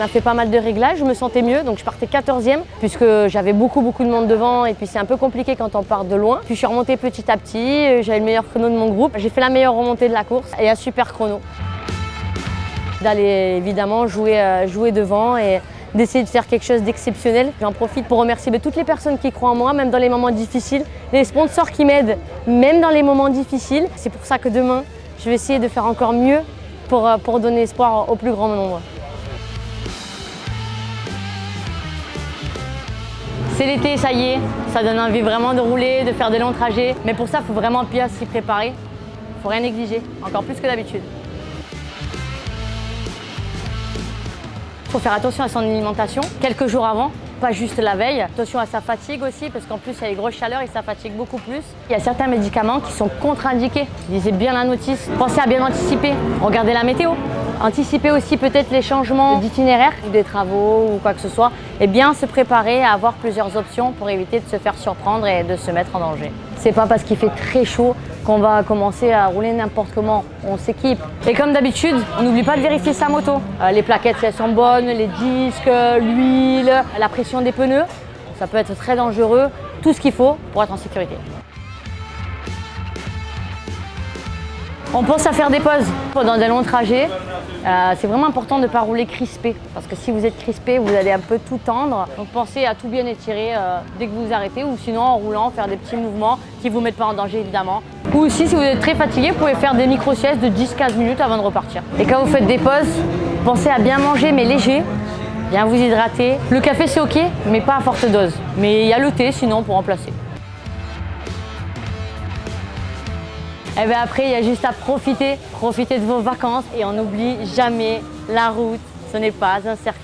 a fait pas mal de réglages, je me sentais mieux, donc je partais 14e puisque j'avais beaucoup de monde devant et puis c'est un peu compliqué quand on part de loin. Puis je suis remontée petit à petit, j'avais le meilleur chrono de mon groupe, j'ai fait la meilleure remontée de la course et un super chrono. D'aller évidemment jouer devant et d'essayer de faire quelque chose d'exceptionnel. J'en profite pour remercier toutes les personnes qui croient en moi, même dans les moments difficiles, les sponsors qui m'aident, même dans les moments difficiles. C'est pour ça que demain, je vais essayer de faire encore mieux pour donner espoir au plus grand nombre. C'est l'été, ça y est, ça donne envie vraiment de rouler, de faire des longs trajets. Mais pour ça, il faut vraiment bien s'y préparer. Il ne faut rien négliger, encore plus que d'habitude. Il faut faire attention à son alimentation quelques jours avant, pas juste la veille. Attention à sa fatigue aussi, parce qu'en plus, il y a les grosses chaleurs et ça fatigue beaucoup plus. Il y a certains médicaments qui sont contre-indiqués. Lisez bien la notice. Pensez à bien anticiper. Regardez la météo. Anticiper aussi peut-être les changements d'itinéraire, des travaux ou quoi que ce soit. Et bien se préparer à avoir plusieurs options pour éviter de se faire surprendre et de se mettre en danger. C'est pas parce qu'il fait très chaud qu'on va commencer à rouler n'importe comment. On s'équipe. Et comme d'habitude, on n'oublie pas de vérifier sa moto. Les plaquettes, si elles sont bonnes, les disques, l'huile, la pression des pneus. Ça peut être très dangereux. Tout ce qu'il faut pour être en sécurité. On pense à faire des pauses pendant des longs trajets. C'est vraiment important de ne pas rouler crispé parce que si vous êtes crispé, vous allez un peu tout tendre. Donc pensez à tout bien étirer dès que vous arrêtez ou sinon en roulant, faire des petits mouvements qui ne vous mettent pas en danger évidemment. Ou aussi si vous êtes très fatigué, vous pouvez faire des micro-siestes de 10-15 minutes avant de repartir. Et quand vous faites des pauses, pensez à bien manger mais léger, bien vous hydrater. Le café c'est ok mais pas à forte dose. Mais il y a le thé sinon pour remplacer. Et bien après, il y a juste à profiter de vos vacances et on n'oublie jamais la route, ce n'est pas un circuit.